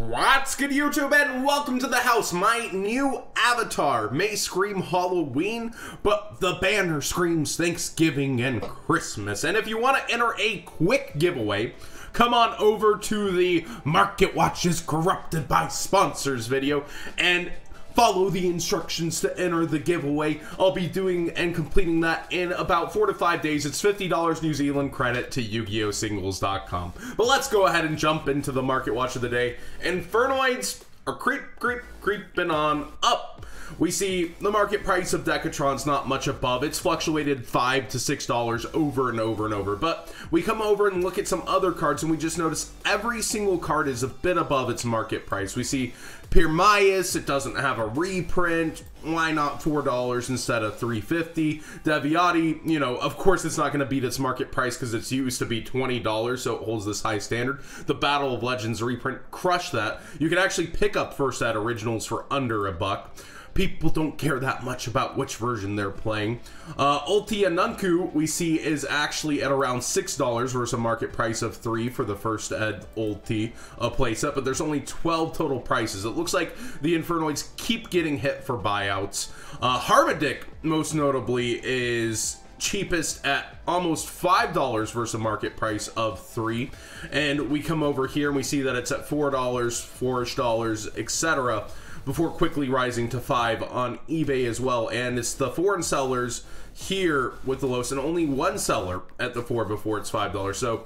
What's good, YouTube, and welcome to the house. My new avatar may scream Halloween, but the banner screams Thanksgiving and Christmas. And if you want to enter a quick giveaway, come on over to the Market Watch is Corrupted by Sponsors video and follow the instructions to enter the giveaway. I'll be doing and completing that in about 4 to 5 days. It's $50 New Zealand credit to YugiOhSingles.com. But let's go ahead and jump into the market watch of the day. Infernoids are creeping on up. We see the market price of Decatron's not much above. It's fluctuated $5 to $6 over and over and over. But we come over and look at some other cards, and we just notice every single card is a bit above its market price. We see Pirmaias, it doesn't have a reprint. Why not $4 instead of $3.50? Deviati, you know, of course it's not going to beat its market price because it's used to be $20, so it holds this high standard. The Battle of Legends reprint crushed that. You can actually pick up first set originals for under $1. People don't care that much about which version they're playing. Ulti Anunku, we see, is actually at around $6 versus a market price of $3 for the first Ed Ulti playset, but there's only 12 total prices. It looks like the Infernoids keep getting hit for buyouts. Harmadic, most notably, is cheapest at almost $5 versus a market price of $3. And we come over here and we see that it's at $4, $4ish, etc., before quickly rising to $5 on eBay as well. And it's the foreign sellers here with the lowest, and only one seller at the 4 before it's $5. So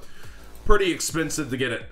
pretty expensive to get it.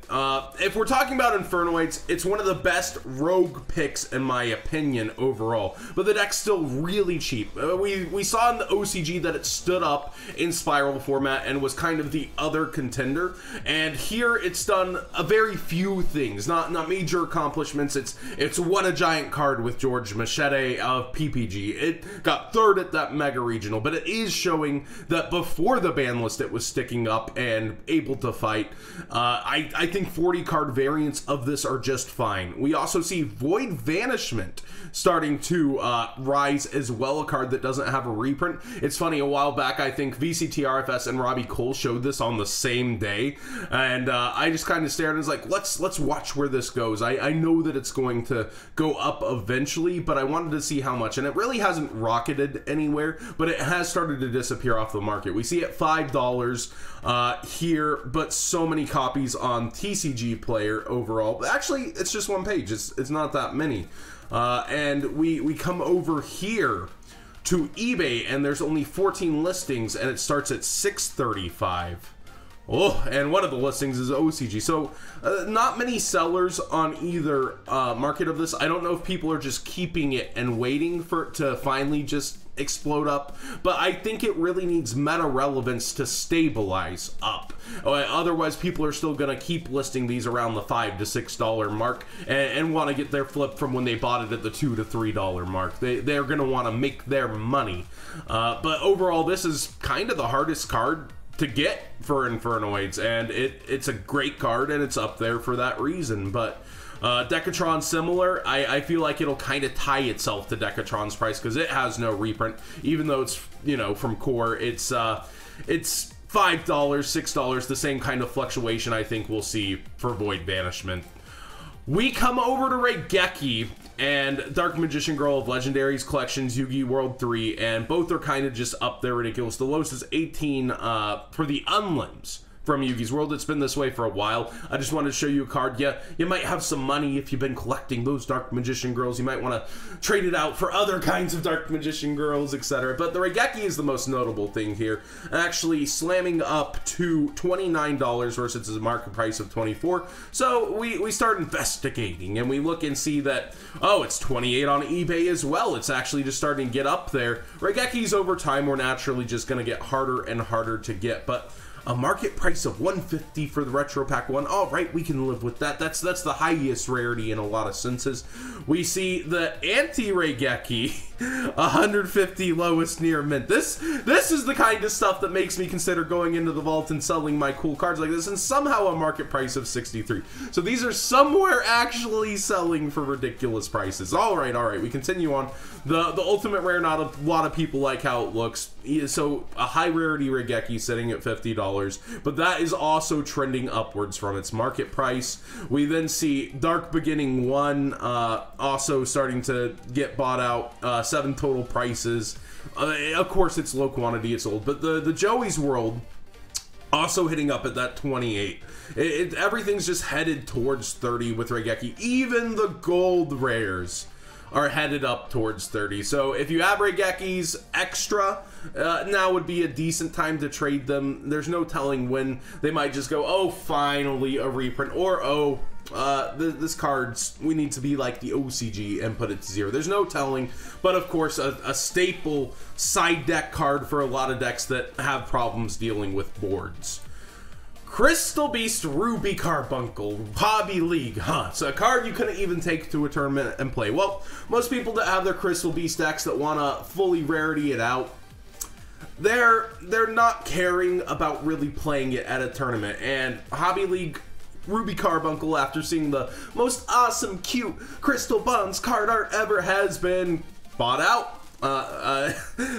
If we're talking about Infernoids, it's one of the best rogue picks in my opinion overall, but the deck's still really cheap. We saw in the OCG that it stood up in spiral format and was kind of the other contender, and here it's done a very few things, not major accomplishments. It's won a giant card with George Machete of PPG. It got third at that mega regional, but it is showing that before the ban list it was sticking up and able to fight. I think 40 card variants of this are just fine. We also see Void Vanishment starting to rise as well, a card that doesn't have a reprint. It's funny, a while back I think VCTRFS and Robbie Cole showed this on the same day, and I just kind of stared and was like, let's watch where this goes. I know that it's going to go up eventually, but I wanted to see how much, and it really hasn't rocketed anywhere, but it has started to disappear off the market. We see it $5 here, but so many copies on TCG Player overall. Actually, it's just one page. It's not that many. And we come over here to eBay, and there's only 14 listings, and it starts at $6.35. Oh, and one of the listings is OCG. So not many sellers on either market of this. I don't know if people are just keeping it and waiting for it to finally just explode up, but I think it really needs meta relevance to stabilize up. Otherwise, people are still going to keep listing these around the $5 to $6 mark and want to get their flip from when they bought it at the $2 to $3 mark. They're going to want to make their money. But overall, this is kind of the hardest card to get for Infernoids, and it's a great card, and it's up there for that reason. But Decatron similar, I feel like it'll kind of tie itself to Decatron's price because it has no reprint, even though it's, you know, from core. It's $5, $6, the same kind of fluctuation I think we'll see for Void Banishment. We come over to Raigekis and Dark Magician Girl of Legendaries Collections Yu-Gi World 3, and both are kind of just up there ridiculous. The lowest is 18 for the Unlimbs from Yugi's World. It's been this way for a while. I just wanted to show you a card. Yeah, you might have some money if you've been collecting those Dark Magician Girls. You might want to trade it out for other kinds of Dark Magician Girls, etc. But the Raigekis is the most notable thing here, actually slamming up to $29 versus a market price of $24. So we start investigating, and we look and see that, oh, it's $28 on eBay as well. It's actually just starting to get up there. Raigekis over time were naturally just going to get harder and harder to get, but a market price of $150 for the Retro Pack 1. All right, we can live with that. That's the highest rarity in a lot of senses. We see the anti-Raigeki 150 lowest near mint. This is the kind of stuff that makes me consider going into the vault and selling my cool cards like this, and somehow a market price of 63. So these are somewhere actually selling for ridiculous prices. All right, we continue on. The ultimate rare, not a lot of people like how it looks. So a high rarity Raigekis sitting at $50, but that is also trending upwards from its market price. We then see Dark Beginning 1 also starting to get bought out. 7 total prices. Of course, it's low quantity, it's old, but the Joey's World also hitting up at that 28. Everything's just headed towards 30 with Raigeki. Even the gold rares are headed up towards 30. So if you have Raigekis extra, now would be a decent time to trade them. There's no telling when they might just go, oh, finally a reprint, or oh, this card's, we need to be like the OCG and put it to 0. There's no telling, but of course a staple side deck card for a lot of decks that have problems dealing with boards. Crystal Beast Ruby Carbuncle Hobby League, huh? So a card you couldn't even take to a tournament and play. Well, most people that have their Crystal Beast decks that want to fully rarity it out, they're not caring about really playing it at a tournament. And Hobby League Ruby Carbuncle, after seeing the most awesome, cute Crystal Buns card art ever, has been bought out.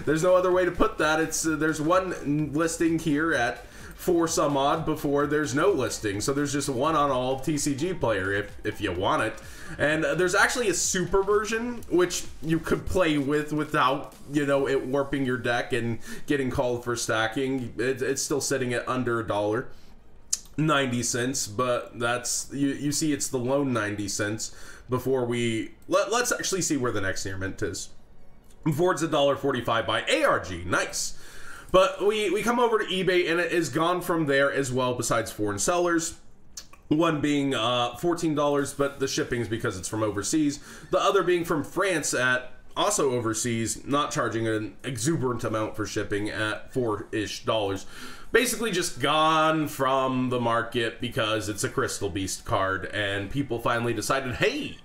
There's no other way to put that. There's one listing here at 4 some odd before there's no listing, so there's just one on all TCG player if you want it. And there's actually a super version which you could play without, you know, it warping your deck and getting called for stacking. It's still sitting at under $1.90, but that's, you see, it's the lone 90 cents before we let's actually see where the next near mint is. Before it's $1.45 by ARG. Nice. But we come over to eBay, and it is gone from there as well, besides foreign sellers. One being $14, but the shipping's because it's from overseas. The other being from France at also overseas, not charging an exuberant amount for shipping at $4-ish. Basically just gone from the market because it's a Crystal Beast card, and people finally decided, hey,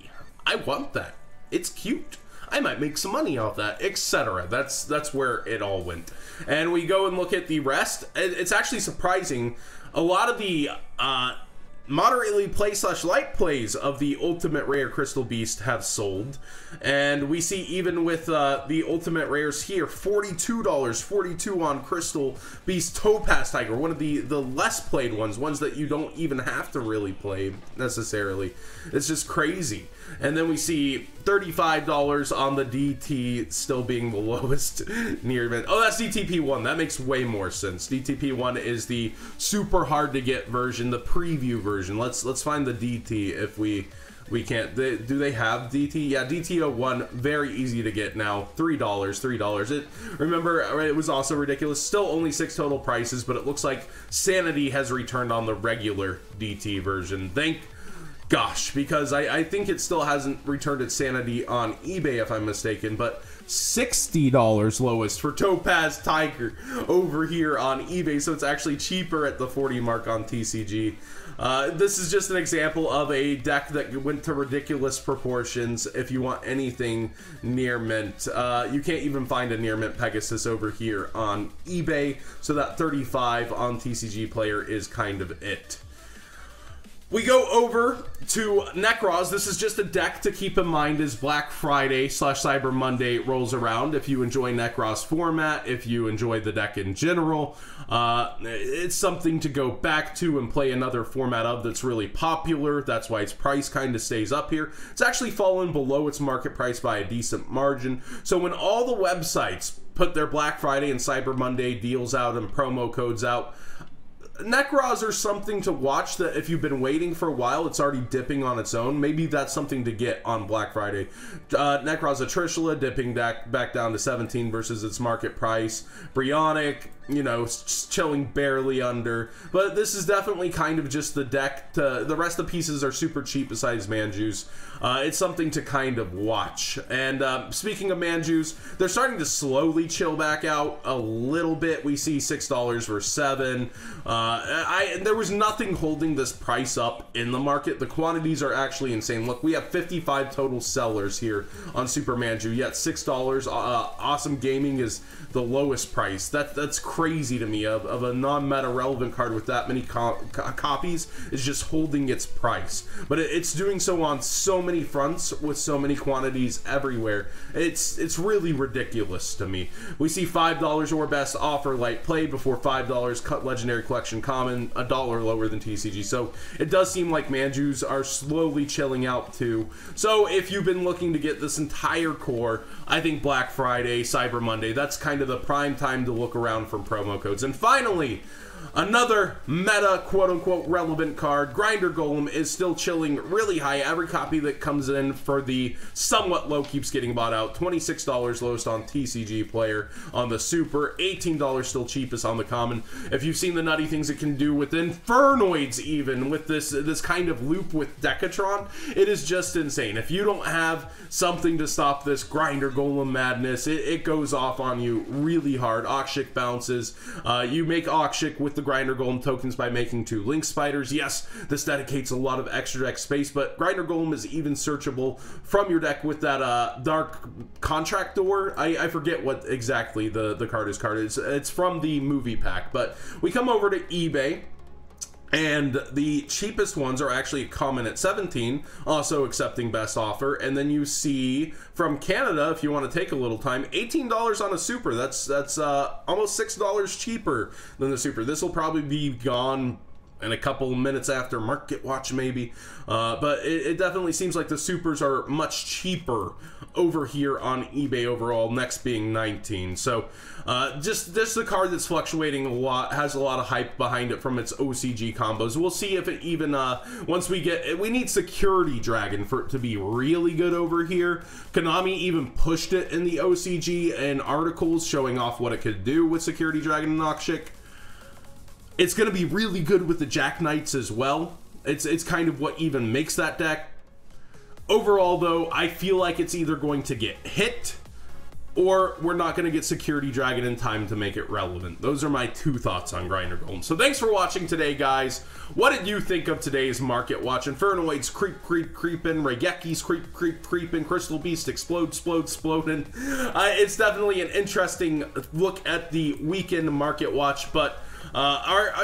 I want that. It's cute. I might make some money off that, etc. That's where it all went. And we go and look at the rest. It's actually surprising. A lot of the moderately play/light plays of the Ultimate Rare Crystal Beast have sold. And we see even with the Ultimate Rares here, $42, 42 on Crystal Beast Topaz Tiger, one of the less played ones that you don't even have to really play necessarily. It's just crazy. And then we see $35 on the DT still being the lowest near mint. Oh, that's DTP1. That makes way more sense. DTP1 is the super hard to get version, the preview version. Let's find the DT if we can't. Do they have DT? Yeah, DT01, very easy to get now. $3. Remember, it was also ridiculous. Still only 6 total prices, but it looks like Sanity has returned on the regular DT version. Thank gosh, because I think it still hasn't returned its Sanity on eBay, if I'm mistaken, but $60 lowest for Topaz Tiger over here on eBay, so it's actually cheaper at the 40 mark on TCG. This is just an example of a deck that went to ridiculous proportions. If you want anything near mint, you can't even find a near mint Pegasus over here on eBay, so that 35 on TCG Player is kind of it. We go over to Necross. This is just a deck to keep in mind as Black Friday/Cyber Monday rolls around. If you enjoy Necross format, if you enjoy the deck in general, it's something to go back to and play another format of that's really popular. That's why its price kind of stays up here. It's actually fallen below its market price by a decent margin. So when all the websites put their Black Friday and Cyber Monday deals out and promo codes out, Necross are something to watch that if you've been waiting for a while, it's already dipping on its own. Maybe that's something to get on Black Friday. Necross Atrishula dipping back down to 17 versus its market price. Brionic, you know, chilling barely under. But this is definitely kind of just the deck. The rest of the pieces are super cheap besides Manju's. It's something to kind of watch. And speaking of Manju's, they're starting to slowly chill back out a little bit. We see $6 for 7. There was nothing holding this price up in the market. The quantities are actually insane. Look, we have 55 total sellers here on Super Manju, yet $6. Awesome Gaming is the lowest price. That's crazy to me. Of a non-meta relevant card with that many copies is just holding its price. But it's doing so on so many fronts with so many quantities everywhere. It's really ridiculous to me. We see $5 or best offer light play before $5 cut legendary collection common, $1 lower than TCG. So it does seem like Manjus are slowly chilling out too. So if you've been looking to get this entire core, I think Black Friday, Cyber Monday, that's kind of the prime time to look around for promo codes. And finally, another meta, quote-unquote, relevant card. Grinder Golem is still chilling really high. Every copy that comes in for the somewhat low keeps getting bought out. $26 lowest on TCG Player on the Super. $18 still cheapest on the Common. If you've seen the nutty things it can do with Infernoids even, with this kind of loop with Decatron, it is just insane. If you don't have something to stop this Grinder Golem madness, it goes off on you really hard. Oxshik bounces. You make Oxshik with the Grinder Golem tokens by making 2 Link Spiders. Yes, this dedicates a lot of extra deck space, but Grinder Golem is even searchable from your deck with that Dark Contractor. I forget what exactly the card is carded. It's from the movie pack, but we come over to eBay. And the cheapest ones are actually common at 17, also accepting best offer. And then you see from Canada, if you want to take a little time, $18 on a Super. That's almost $6 cheaper than the Super. This will probably be gone in a couple minutes after Market Watch maybe, but it definitely seems like the Supers are much cheaper over here on eBay overall, next being 19. So just the card that's fluctuating a lot, has a lot of hype behind it from its OCG combos. We'll see if it even once we need Security Dragon for it to be really good over here. Konami even pushed it in the OCG and articles showing off what it could do with Security Dragon and Oxshik. It's going to be really good with the Jack Knights as well. It's kind of what even makes that deck. Overall, though, I feel like it's either going to get hit or we're not going to get Security Dragon in time to make it relevant. Those are my 2 thoughts on Grinder Golem. So thanks for watching today, guys. What did you think of today's Market Watch? Infernoids creeping, Raigekis creeping, Crystal Beast exploding. It's definitely an interesting look at the weekend Market Watch, but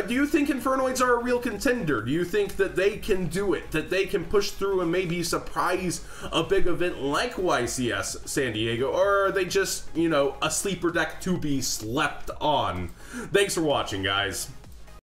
do you think Infernoids are a real contender? Do you think that they can do it? That they can push through and maybe surprise a big event like YCS San Diego? Or are they just, you know, a sleeper deck to be slept on? Thanks for watching, guys.